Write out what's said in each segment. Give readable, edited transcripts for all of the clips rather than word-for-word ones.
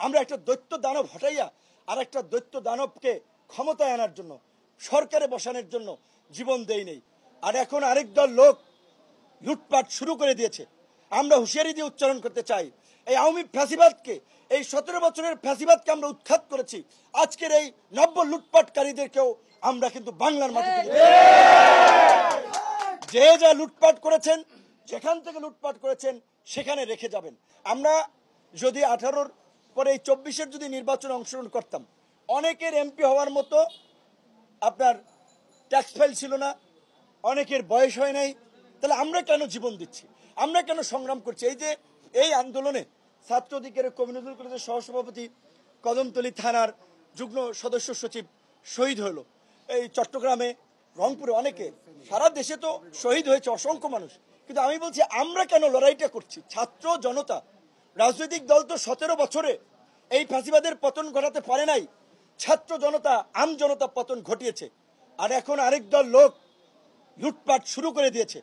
আমরা একটা দৈত্য দানব হটাইয়া আর একটা দৈত্য দানবকে ক্ষমতায় আনার জন্য, সরকারে বসানোর জন্য জীবন দেই নেই। আর এখন আরেক দল লোক লুটপাট শুরু করে দিয়েছে। আমরা হুঁশিয়ারি দিয়ে উচ্চারণ করতে চাই, এই আওয়ামী ফ্যাসিবাদকে, এই 17 বছরের ফ্যাসিবাদকে আমরা উৎখাত করেছি। আজকের এই নব্য লুটপাটকারীদেরকেও আমরা কিন্তু বাংলার মাটিতে যে যা লুটপাট করেছেন, যেখান থেকে লুটপাট করেছেন সেখানে রেখে যাবেন। আমরা যদি 18-র পরে এই 24-এর যদি নির্বাচনে অংশগ্রহণ করতাম, অনেকের এমপি হওয়ার মতো আপনার ট্যাক্স ফাইল ছিল না, অনেকের বয়স হয় নাই, তাহলে আমরা কেন জীবন দিচ্ছি, আমরা কেন সংগ্রাম করছি? এই যে এই আন্দোলনে ছাত্র অধিকারের কমিউনিটি কলেজের সহসভাপতি, কদমতলী থানার যুগ্ম সদস্য সচিব শহীদ হলো, এই চট্টগ্রামে, রংপুরে, অনেকে, সারা দেশে তো শহীদ হয়েছে অসংখ্য মানুষ। কিন্তু আমি বলছি, আমরা কেন লড়াইটা করছি? ছাত্র জনতা, রাজনৈতিক দল তো 17 বছরে এই ফ্যাসিবাদের পতন ঘটাতে পারে নাই। ছাত্র জনতা, আম জনতা পতন ঘটিয়েছে। আর এখন আরেক দল লোক লুটপাট শুরু করে দিয়েছে।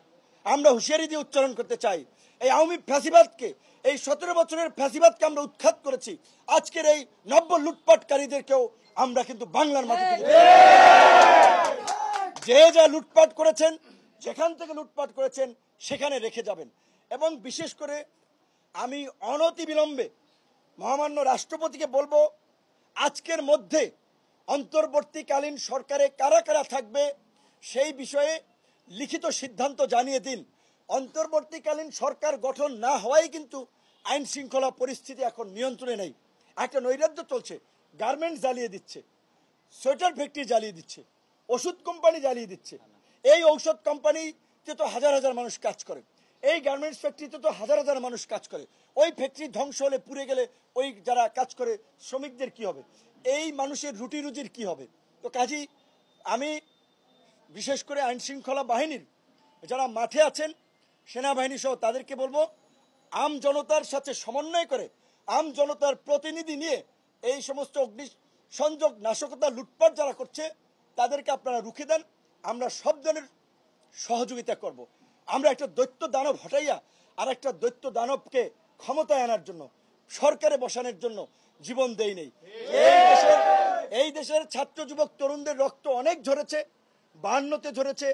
আমরা হুঁশিয়ারি দিয়ে উচ্চারণ করতে চাই, এই আওয়ামী ফ্যাসিবাদকে, এই 17 বছরের ফ্যাসিবাদকে আমরা উৎখাত করেছি। আজকের এই নব্য লুটপাটকারীদেরকেও আমরা কিন্তু বাংলার মাটিতে যে যা লুটপাট করেছেন, যেখান থেকে লুটপাট করেছেন সেখানে রেখে যাবেন। এবং বিশেষ করে আমি অনতিবিলম্বে মহামান্য রাষ্ট্রপতিকে বলবো, আজকের মধ্যে অন্তর্বর্তীকালীন সরকারে কারা কারা থাকবে সেই বিষয়ে লিখিত সিদ্ধান্ত জানিয়ে দিন। অন্তর্বর্তীকালীন সরকার গঠন না হওয়াই কিন্তু আইন শৃঙ্খলা পরিস্থিতি এখন নিয়ন্ত্রণে নেই। একটা নৈরাজ্য চলছে, গার্মেন্টস জ্বালিয়ে দিচ্ছে, সোয়েটার ফ্যাক্টরি জ্বালিয়ে দিচ্ছে, ওষুধ কোম্পানি জ্বালিয়ে দিচ্ছে। এই ঔষধ কোম্পানিতে তো হাজার হাজার মানুষ কাজ করে, এই গার্মেন্টস ফ্যাক্টরিতে তো হাজার হাজার মানুষ কাজ করে। ওই ফ্যাক্টরি ধ্বংস হলে, পুড়ে গেলে, ওই যারা কাজ করে শ্রমিকদের কি হবে? এই মানুষের রুটি রুজির কি হবে? তো কাজী আমি বিশেষ করে আইন শৃঙ্খলা বাহিনীর যারা মাঠে আছেন, সেনাবাহিনী সহ তাদেরকে বলবো, আম জনতার সাথে সমন্বয় করে, আম জনতার প্রতিনিধি নিয়ে এই সমস্ত অগ্নিসংযোগ, নাশকতা, লুটপাট যারা করছে তাদেরকে আপনারা রুখে দেন। আমরা সব ধরনের সহযোগিতা করব। আমরা একটা দৈত্য দানব হটাইয়া আর একটা দৈত্য দানবকে ক্ষমতায় আনার জন্য, সরকারে বসানোর জন্য জীবন দেই নেই। এই দেশের ছাত্র যুবক তরুণদের রক্ত অনেক ঝরেছে, 52-তে ঝরেছে,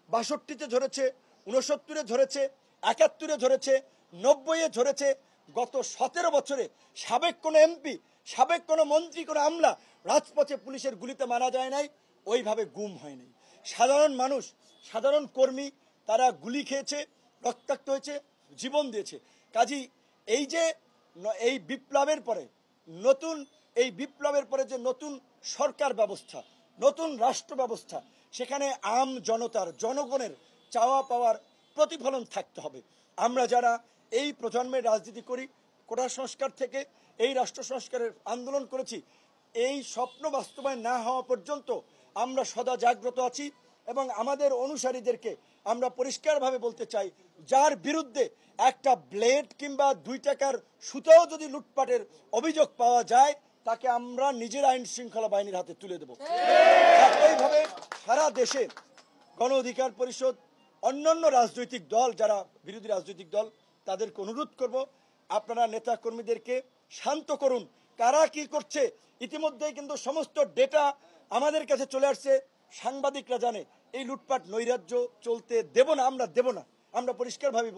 62-তে ঝরেছে, 69-এ ঝরেছে, 71-এ ঝরেছে, 90-এ ঝরেছে। গত 17 বছরে সাবেক কোনো এমপি, সাবেক কোনো মন্ত্রী, কোনো আমলা রাজপথে পুলিশের গুলিতে মারা যায় নাই, ওইভাবে গুম হয় নাই। সাধারণ মানুষ, সাধারণ কর্মী, তারা গুলি খেয়েছে, রক্তাক্ত হয়েছে, জীবন দিয়েছে। কাজী এই যে এই বিপ্লবের পরে যে নতুন সরকার ব্যবস্থা, নতুন রাষ্ট্র ব্যবস্থা, সেখানে আম জনতার, জনগণের চাওয়া পাওয়ার প্রতিফলন থাকতে হবে। আমরা যারা এই প্রজন্মের রাজনীতি করি, কোটা সংস্কার থেকে এই রাষ্ট্র সংস্কারের আন্দোলন করেছি, এই স্বপ্ন বাস্তবায়ন না হওয়া পর্যন্ত আমরা সদা জাগ্রত আছি। এবং আমাদের অনুসারীদেরকে আমরা পরিষ্কারভাবে বলতে চাই, যার বিরুদ্ধে একটা ব্লেড কিংবা 2 টাকার সুতাও যদি লুটপাটের অভিযোগ পাওয়া যায়, তাকে আমরা নিজের আইন শৃঙ্খলা বাহিনীর হাতে তুলে দেব। এইভাবে সারা দেশে গণ অধিকার পরিষদ, অন্যান্য রাজনৈতিক দল, যারা বিরোধী রাজনৈতিক দল, তাদেরকে অনুরোধ করব, আপনারা নেতা কর্মীদেরকে শান্ত করুন। কারা কি করছে ইতিমধ্যেই কিন্তু সমস্ত ডেটা আমাদের কাছে চলে আসছে, সাংবাদিকরা জানে। এই লুটপাট নৈরাজ্য চলতে দেব না, আমরা দেব না। আমরা পরিষ্কারভাবে